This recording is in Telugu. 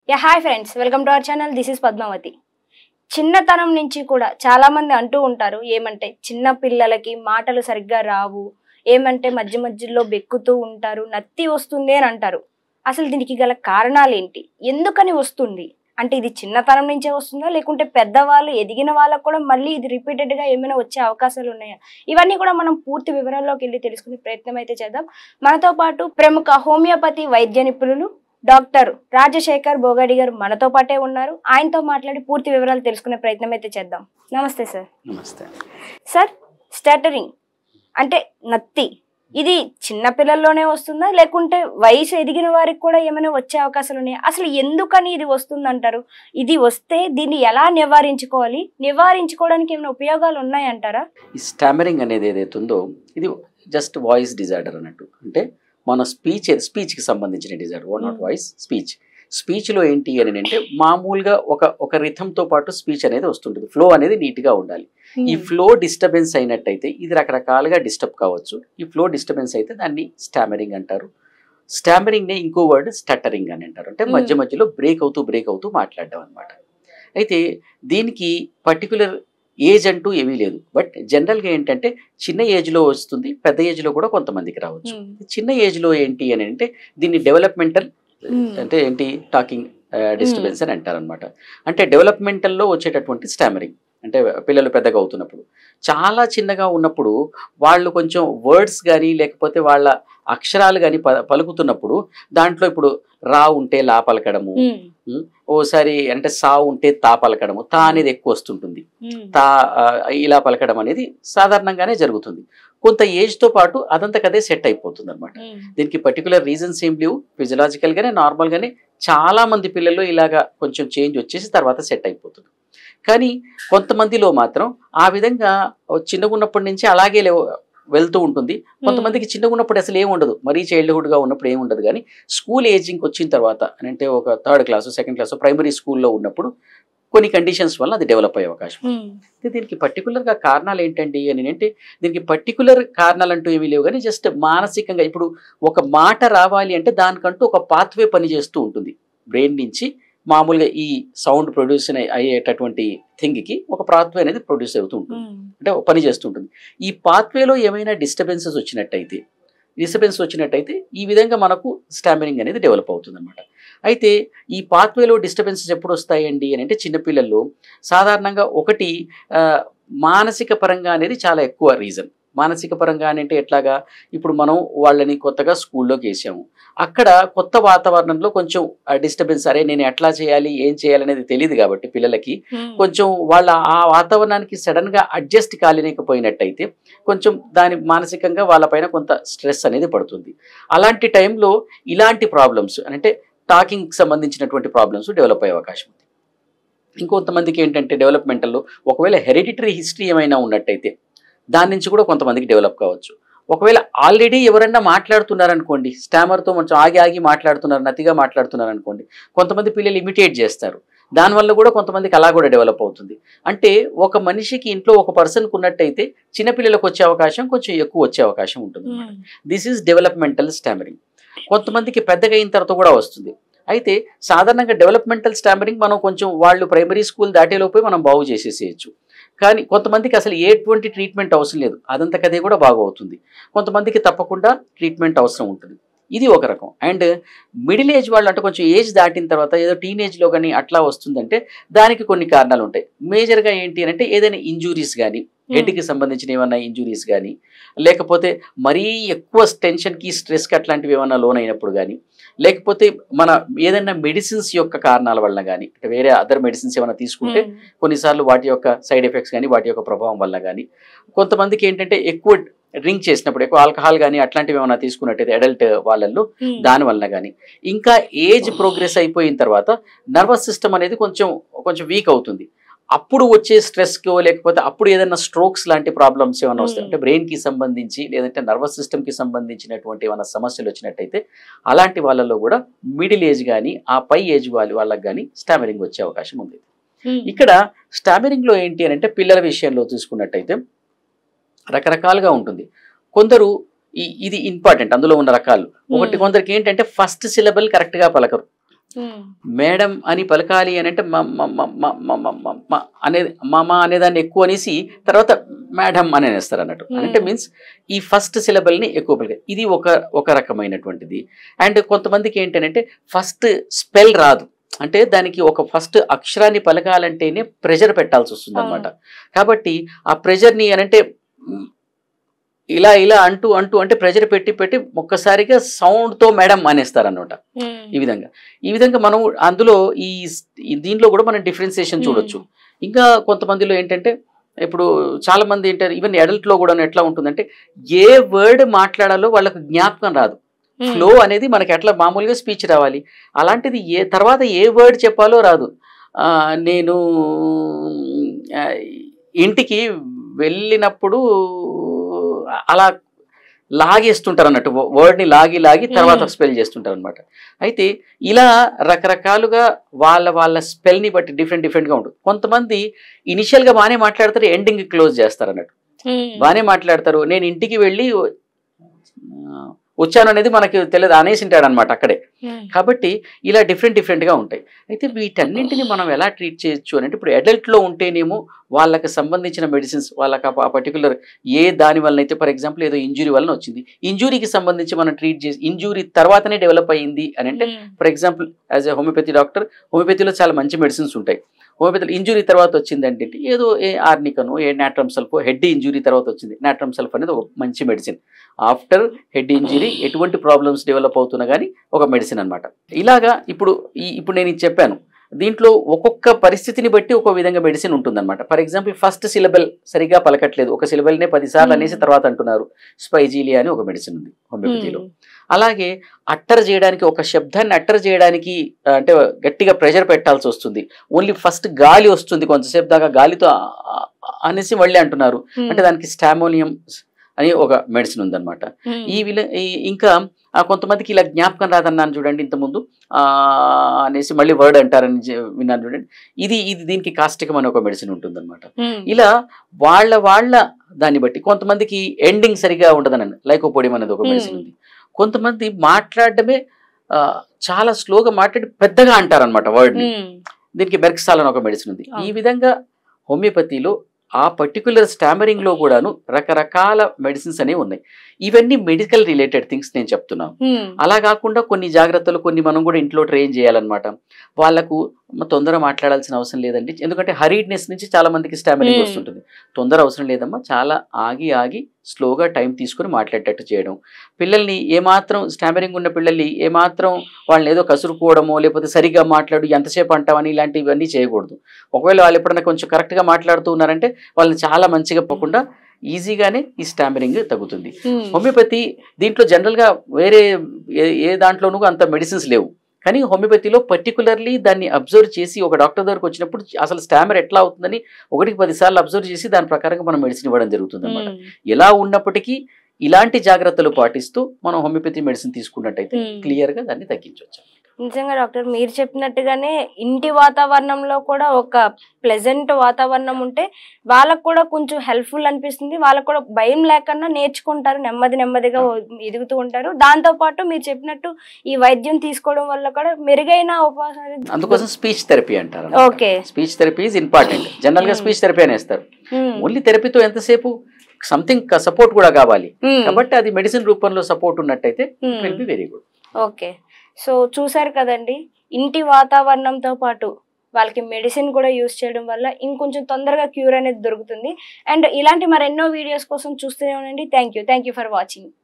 Hi friends, welcome to our channel. This is Padmavati. చిన్నతనం నుంచి కూడా చాలా మంది అంటూ ఉంటారు ఏమంటే చిన్న పిల్లలకి మాటలు సరిగ్గా రావు, ఏమంటే మధ్య మధ్యలో బెక్కుతూ ఉంటారు, నత్తి వస్తుంది అని అంటారు. అసలు దీనికి గల కారణాలు ఏంటి, ఎందుకని వస్తుంది? అంటే ఇది చిన్నతనం నుంచే వస్తుందా, లేకుంటే పెద్దవాళ్ళు ఎదిగిన వాళ్ళకు కూడా మళ్ళీ ఇది రిపీటెడ్గా ఏమైనా వచ్చే అవకాశాలు ఉన్నాయా? ఇవన్నీ కూడా మనం పూర్తి వివరాల్లోకి వెళ్ళి తెలుసుకునే ప్రయత్నం అయితే చేద్దాం. మనతో పాటు ప్రముఖ హోమియోపతి వైద్య నిపుణులు డాక్టర్ రాజశేఖర్ బోగాడి గారు మనతో పాటే ఉన్నారు. ఆయనతో మాట్లాడి పూర్తి వివరాలు తెలుసుకునే ప్రయత్నం అయితే చేద్దాం. నమస్తే సార్. నమస్తే సార్, స్టటరింగ్ అంటే నత్తి, ఇది చిన్న పిల్లల్లోనే వస్తుందా, లేకుంటే వయసు ఎదిగిన వారికి కూడా ఏమైనా వచ్చే అవకాశాలు ఉన్నాయా? అసలు ఎందుకని ఇది వస్తుందంటారు? ఇది వస్తే దీన్ని ఎలా నివారించుకోవాలి, నివారించుకోవడానికి ఏమైనా ఉపయోగాలు ఉన్నాయంటారా? ఈ స్టామరింగ్ అనేది ఏదైతే ఉందో ఇది జస్ట్ వాయిస్ డిజార్డర్ అన్నట్టు. అంటే మన స్పీచ్కి సంబంధించిన డిజార్డర్, నాట్ వాయిస్, స్పీచ్లో ఏంటి అని అంటే మామూలుగా ఒక రిథంతో పాటు స్పీచ్ అనేది వస్తుంటుంది. ఫ్లో అనేది నీట్గా ఉండాలి. ఈ ఫ్లో డిస్టర్బెన్స్ అయినట్టయితే ఇది రకరకాలుగా డిస్టర్బ్ కావచ్చు. ఈ ఫ్లో డిస్టర్బెన్స్ అయితే దాన్ని స్టామరింగ్ అంటారు. స్టామరింగ్నే ఇంకో వర్డ్ స్టటరింగ్ అని అంటారు. అంటే మధ్య మధ్యలో బ్రేక్ అవుతూ మాట్లాడడం అనమాట. అయితే దీనికి పర్టికులర్ ఏజ్ అంటూ ఏమీ లేదు. బట్ జనరల్గా ఏంటంటే చిన్న ఏజ్లో వస్తుంది, పెద్ద ఏజ్లో కూడా కొంతమందికి రావచ్చు. చిన్న ఏజ్లో ఏంటి అని అంటే దీన్ని డెవలప్మెంటల్ అంటే ఏంటి టాకింగ్ డిస్టర్బెన్స్ అని అంటారు అనమాట. అంటే డెవలప్మెంటల్లో వచ్చేటటువంటి స్టామరింగ్ అంటే పిల్లలు పెద్దగా అవుతున్నప్పుడు, చాలా చిన్నగా ఉన్నప్పుడు వాళ్ళు కొంచెం వర్డ్స్ కానీ లేకపోతే వాళ్ళ అక్షరాలు కానీ పలుకుతున్నప్పుడు దాంట్లో ఇప్పుడు రా ఉంటే లా పలకడము, ఓసారి అంటే సా ఉంటే తా పలకడము, తా అనేది ఎక్కువ వస్తుంటుంది, తా ఇలా పలకడం అనేది సాధారణంగానే జరుగుతుంది. కొంత ఏజ్తో పాటు అదంతకదే సెట్ అయిపోతుంది అనమాట. దీనికి పర్టికులర్ రీజన్స్ ఏం లేవు. ఫిజియలాజికల్గానే నార్మల్గానే చాలా మంది పిల్లల్లో ఇలాగా కొంచెం చేంజ్ వచ్చేసి తర్వాత సెట్ అయిపోతుంది. కానీ కొంతమందిలో మాత్రం ఆ విధంగా చిన్నగా ఉన్నప్పటి నుంచి అలాగే వెళ్తూ ఉంటుంది. కొంతమందికి చిన్నగా ఉన్నప్పుడు అసలు ఏమి ఉండదు, మరీ చైల్డ్హుడ్గా ఉన్నప్పుడు ఏమి ఉండదు. కానీ స్కూల్ ఏజింగ్కి వచ్చిన తర్వాత అంటే ఒక 3rd class 2nd class primary స్కూల్లో ఉన్నప్పుడు కొన్ని కండిషన్స్ వల్ల అది డెవలప్ అయ్యే అవకాశం. దీనికి పర్టికులర్గా కారణాలు ఏంటండి అని అంటే దీనికి పర్టికులర్ కారణాలు అంటూ ఏమీ లేవు. కానీ జస్ట్ మానసికంగా ఇప్పుడు ఒక మాట రావాలి అంటే దానికంటూ ఒక పాత్వే పనిచేస్తూ ఉంటుంది. బ్రెయిన్ నుంచి మామూలుగా ఈ సౌండ్ ప్రొడ్యూస్ అయ్యేటటువంటి థింగ్కి ఒక పాత్వే అనేది ప్రొడ్యూస్ అవుతూ ఉంటుంది, అంటే పని చేస్తుంటుంది. ఈ పాత్వేలో ఏమైనా డిస్టర్బెన్స్ వచ్చినట్టయితే ఈ విధంగా మనకు స్టామరింగ్ అనేది డెవలప్ అవుతుంది అనమాట. అయితే ఈ పాత్వేలో డిస్టర్బెన్సెస్ ఎప్పుడు వస్తాయండి అని అంటే చిన్నపిల్లల్లో సాధారణంగా ఒకటి మానసిక పరంగా అనేది చాలా ఎక్కువ రీజన్. మానసిక పరంగా అంటే ఎట్లాగా, ఇప్పుడు మనం వాళ్ళని కొత్తగా స్కూల్లోకి వేసాము, అక్కడ కొత్త వాతావరణంలో కొంచెం డిస్టర్బెన్స్, అరే నేను ఎట్లా చేయాలి ఏం చేయాలి అనేది తెలియదు కాబట్టి పిల్లలకి కొంచెం వాళ్ళ ఆ వాతావరణానికి సడన్గా అడ్జస్ట్ కాలేకపోయినట్టయితే కొంచెం దాని మానసికంగా వాళ్ళపైన కొంత స్ట్రెస్ అనేది పడుతుంది. అలాంటి టైంలో ఇలాంటి ప్రాబ్లమ్స్ అంటే టాకింగ్కి సంబంధించినటువంటి ప్రాబ్లమ్స్ డెవలప్ అయ్యే అవకాశం ఉంది. ఇంకొంతమందికి ఏంటంటే డెవలప్మెంటల్లో ఒకవేళ హెరిడిటరీ హిస్టరీ ఏమైనా ఉన్నట్టయితే దాని నుంచి కూడా కొంతమందికి డెవలప్ కావచ్చు. ఒకవేళ ఆల్రెడీ ఎవరైనా మాట్లాడుతున్నారనుకోండి, స్టామర్తో కొంచెం ఆగి మాట్లాడుతున్నారు, నతిగా మాట్లాడుతున్నారు అనుకోండి, కొంతమంది పిల్లలు ఇమిటేట్ చేస్తారు, దానివల్ల కూడా కొంతమందికి అలా కూడా డెవలప్ అవుతుంది. అంటే ఒక మనిషికి ఇంట్లో ఒక పర్సన్కి ఉన్నట్టయితే చిన్నపిల్లలకు వచ్చే అవకాశం కొంచెం ఎక్కువ వచ్చే అవకాశం ఉంటుంది. This is developmental stammering. కొంతమందికి పెద్దగా అయిన తర్వాత కూడా వస్తుంది. అయితే సాధారణంగా డెవలప్మెంటల్ స్టామరింగ్ మనం కొంచెం వాళ్ళు ప్రైమరీ స్కూల్ దాటేలోపే మనం బాగు చేసేసేయచ్చు. కానీ కొంతమందికి అసలు ఎటువంటి ట్రీట్మెంట్ అవసరం లేదు, అదంతకదే కూడా బాగవుతుంది. కొంతమందికి తప్పకుండా ట్రీట్మెంట్ అవసరం ఉంటుంది. ఇది ఒక రకం. అండ్ మిడిల్ ఏజ్ వాళ్ళు అంటే కొంచెం ఏజ్ దాటిన తర్వాత ఏదో టీనేజ్లో కానీ అట్లా వస్తుందంటే దానికి కొన్ని కారణాలు ఉంటాయి. మేజర్గా ఏంటి అంటే ఏదైనా ఇంజురీస్ కానీ, హెడ్కి సంబంధించిన ఏమన్నా ఇంజురీస్ కానీ, లేకపోతే మరీ ఎక్కువ టెన్షన్కి స్ట్రెస్కి అట్లాంటివి ఏమన్నా లోన్ అయినప్పుడు కానీ, లేకపోతే మన ఏదైనా మెడిసిన్స్ యొక్క కారణాల వల్ల కానీ, అంటే వేరే అదర్ మెడిసిన్స్ ఏమైనా తీసుకుంటే కొన్నిసార్లు వాటి యొక్క సైడ్ ఎఫెక్ట్స్ కానీ వాటి యొక్క ప్రభావం వల్ల కానీ, కొంతమందికి ఏంటంటే ఎక్కువ డ్రింక్ చేసినప్పుడు ఎక్కువ ఆల్కహాల్ కానీ అట్లాంటివి ఏమైనా తీసుకున్నట్టయితే అడల్ట్ వాళ్ళల్లో దానివల్ల కానీ, ఇంకా ఏజ్ ప్రోగ్రెస్ అయిపోయిన తర్వాత నర్వస్ సిస్టమ్ అనేది కొంచెం వీక్ అవుతుంది. అప్పుడు వచ్చే స్ట్రెస్కో లేకపోతే అప్పుడు ఏదైనా స్ట్రోక్స్ లాంటి ప్రాబ్లమ్స్ ఏమైనా వస్తాయి అంటే బ్రెయిన్కి సంబంధించి లేదంటే నర్వస్ సిస్టమ్కి సంబంధించినటువంటి ఏమైనా సమస్యలు వచ్చినట్టయితే అలాంటి వాళ్ళలో కూడా మిడిల్ ఏజ్ కానీ ఆ పై ఏజ్ వాళ్ళకి కానీ స్టామరింగ్ వచ్చే అవకాశం ఉంది. ఇక్కడ స్టామరింగ్లో ఏంటి అని అంటే పిల్లల విషయంలో తీసుకున్నట్టయితే రకరకాలుగా ఉంటుంది. కొందరు ఇది ఇంపార్టెంట్ అందులో ఉన్న రకాలు. ఒకటి కొందరికి ఏంటంటే ఫస్ట్ సిలబుల్ కరెక్ట్గా పలకరు, మేడం అని పలకాలి అని అంటే అనేది మామ అనేదాన్ని ఎక్కువ అనేసి తర్వాత మేడం అని అనేస్తారు అన్నట్టు. అంటే మీన్స్ ఈ ఫస్ట్ సిలబల్ని ఎక్కువ పలికారు. ఇది ఒక రకమైనటువంటిది. అండ్ కొంతమందికి ఏంటంటే ఫస్ట్ స్పెల్ రాదు, అంటే దానికి ఒక ఫస్ట్ అక్షరాన్ని పలకాలంటేనే ప్రెషర్ పెట్టాల్సి వస్తుంది అనమాట. కాబట్టి ఆ ప్రెషర్ని అని అంటే ఇలా ఇలా అంటూ అంటూ అంటే ప్రెషర్ పెట్టి ఒక్కసారిగా సౌండ్తో మేడం అనేస్తారు అనమాట. ఈ విధంగా మనం అందులో దీంట్లో కూడా మనం డిఫరెన్సియేషన్ చూడొచ్చు. ఇంకా కొంతమందిలో ఏంటంటే ఇప్పుడు చాలా మంది ఏంటంటే ఈవెన్ అడల్ట్లో కూడా ఎట్లా ఉంటుందంటే ఏ వర్డ్ మాట్లాడాలో వాళ్ళకు జ్ఞాపకం రాదు. ఫ్లో అనేది మనకి ఎట్లా మామూలుగా స్పీచ్ రావాలి, అలాంటిది తర్వాత ఏ వర్డ్ చెప్పాలో రాదు. నేను ఇంటికి వెళ్ళినప్పుడు అలా లాగేస్తుంటారు అన్నట్టు, వర్డ్ని లాగి తర్వాత స్పెల్ చేస్తుంటారు అనమాట. అయితే ఇలా రకరకాలుగా వాళ్ళ స్పెల్ని బట్టి డిఫరెంట్గా ఉంటుంది. కొంతమంది ఇనిషియల్గా బాగానే మాట్లాడతారు, ఎండింగ్ క్లోజ్ చేస్తారు అన్నట్టు. బాగానే మాట్లాడతారు, నేను ఇంటికి వెళ్ళి వచ్చాను అనేది మనకి తెలియదు అనేసి ఉంటాడు అనమాట అక్కడే. కాబట్టి ఇలా డిఫరెంట్గా ఉంటాయి. అయితే వీటన్నింటినీ మనం ఎలా ట్రీట్ చేయొచ్చు అని అంటే ఇప్పుడు అడల్ట్లో ఉంటేనేమో వాళ్ళకి సంబంధించిన మెడిసిన్స్ వాళ్ళకి ఆ పర్టికులర్ దాని వల్ల అయితే ఫర్ ఎగ్జాంపుల్ ఏదో ఇంజురీ వలన వచ్చింది, ఇంజురీకి సంబంధించి మనం ట్రీట్ చేసి ఇంజురీ తర్వాతనే డెవలప్ అయ్యింది అని అంటే for example as a homeopathy doctor హోమియోపతిలో చాలా మంచి మెడిసిన్స్ ఉంటాయి. హోమియోపతిలో ఇంజురీ తర్వాత వచ్చిందంటే ఏదో ఆర్నికను నాట్రమ్ సల్ఫ్, హెడ్ ఇంజురీ తర్వాత వచ్చింది నాట్రమ్ సల్ఫ్ అనేది ఒక మంచి మెడిసిన్. ఆఫ్టర్ హెడ్ ఇంజురీ ఎటువంటి ప్రాబ్లమ్స్ డెవలప్ అవుతున్నా కానీ ఒక మెడిసిన్ అనమాట. ఇలాగా ఇప్పుడు నేను ఇది చెప్పాను, దీంట్లో ఒక్కొక్క పరిస్థితిని బట్టి ఒక విధంగా మెడిసిన్ ఉంటుందన్నమాట. ఫర్ ఎగ్జాంపుల్ ఫస్ట్ సిలబల్ సరిగా పలకట్లేదు, ఒక సిలబల్నే 10 సార్లు అనేసి తర్వాత అంటున్నారు, స్పైజీలియా అని ఒక మెడిసిన్ ఉంది హోమియోపతిలో. అలాగే అట్టర్ చేయడానికి, ఒక శబ్దాన్ని అట్టర్ చేయడానికి అంటే గట్టిగా ప్రెషర్ పెట్టాల్సి వస్తుంది, ఓన్లీ ఫస్ట్ గాలి వస్తుంది కొంతసేపు దాకా గాలితో అనేసి మళ్ళీ అంటున్నారు, అంటే దానికి స్టామోనియం అని ఒక మెడిసిన్ ఉందన్నమాట. ఇంకా కొంతమందికి ఇలా జ్ఞాపకం రాదన్నాను చూడండి ఇంతకుముందు అనేసి మళ్ళీ వర్డ్ అంటారని విన్నాను చూడండి, ఇది దీనికి కాస్టికం అని ఒక మెడిసిన్ ఉంటుందన్నమాట. ఇలా వాళ్ళ దాన్ని బట్టి కొంతమందికి ఎండింగ్ సరిగా ఉండదనండి, లైకోపోడియం అనేది ఒక మెడిసిన్ ఉంది. కొంతమంది మాట్లాడడమే చాలా స్లోగా మాట్లాడి పెద్దగా అంటారనమాట వర్డ్ని, దీనికి మెర్క్సాల్ అని ఒక మెడిసిన్ ఉంది. ఈ విధంగా హోమియోపతిలో ఆ పర్టికులర్ స్టామరింగ్లో కూడాను రకరకాల మెడిసిన్స్ అనేవి ఉన్నాయి. ఇవన్నీ మెడికల్ రిలేటెడ్ థింగ్స్ నేను చెప్తున్నాను. అలా కాకుండా కొన్ని జాగ్రత్తలు కొన్ని మనం కూడా ఇంట్లో ట్రైన్ చేయాలన్నమాట. వాళ్ళకు తొందర మాట్లాడాల్సిన అవసరం లేదండి, ఎందుకంటే హరీడ్నెస్ నుంచి చాలా మందికి స్టామరింగ్ వస్తుంటుంది. తొందర అవసరం లేదమ్మా, చాలా ఆగి స్లోగా టైం తీసుకుని మాట్లాడేటట్టు చేయడం. పిల్లల్ని ఏమాత్రం స్టామరింగ్ ఉన్న పిల్లల్ని ఏమాత్రం వాళ్ళని ఏదో కసురుకోవడమో లేకపోతే సరిగ్గా మాట్లాడు ఎంతసేపు అంటామని ఇలాంటివన్నీ చేయకూడదు. ఒకవేళ వాళ్ళు ఎప్పుడైనా కొంచెం కరెక్ట్గా మాట్లాడుతూ ఉన్నారంటే వాళ్ళని చాలా మంచిగా పోకుండా ఈజీగానే ఈ స్టామరింగ్ తగ్గుతుంది. హోమియోపతి దీంట్లో జనరల్గా వేరే ఏ దాంట్లోనూ అంత మెడిసిన్స్ లేవు, కానీ హోమియోపతిలో పర్టికులర్లీ దాన్ని అబ్జర్వ్ చేసి ఒక డాక్టర్ దగ్గరకు వచ్చినప్పుడు అసలు స్టామర్ ఎట్లా అవుతుందని 1-10 సార్లు అబ్జర్వ్ చేసి దాని ప్రకారంగా మనం మెడిసిన్ ఇవ్వడం జరుగుతుంది అనమాట. ఎలా ఉన్నప్పటికీ ఇలాంటి జాగ్రత్తలు పాటిస్తూ మనం హోమియోపతి మెడిసిన్ తీసుకున్నట్టయితే క్లియర్గా దాన్ని తగ్గించవచ్చు. నిజంగా డాక్టర్ మీరు చెప్పినట్టుగానే ఇంటి వాతావరణంలో కూడా ఒక ప్లెజెంట్ వాతావరణం ఉంటే వాళ్ళకు కూడా కొంచెం హెల్ప్ఫుల్ అనిపిస్తుంది, వాళ్ళకు కూడా భయం లేకుండా నేర్చుకుంటారు, నెమ్మదిగా ఎదుగుతూ ఉంటారు. దాంతో పాటు మీరు చెప్పినట్టు ఈ వైద్యం తీసుకోవడం వల్ల కూడా మెరుగైన అందుకోసం స్పీచ్ థెరపీ అంటారు. Okay, speech therapy is important. General గా స్పీచ్ థెరపీ అనేస్తారు, ఓన్లీ థెరపీతో ఎంతసేపు సంథింగ్ సపోర్ట్ కూడా కావాలి, కాబట్టి అది మెడిసిన్ రూపంలో సపోర్ట్ ఉన్నట్టయితే will be very good. Okay, so చూసారు కదండి, ఇంటి వాతావరణంతో పాటు వాళ్ళకి మెడిసిన్ కూడా యూస్ చేయడం వల్ల ఇంకొంచెం తొందరగా క్యూర్ అనేది దొరుకుతుంది. అండ్ ఇలాంటి మరెన్నో వీడియోస్ కోసం చూస్తూనే ఉండండి. Thank you for watching.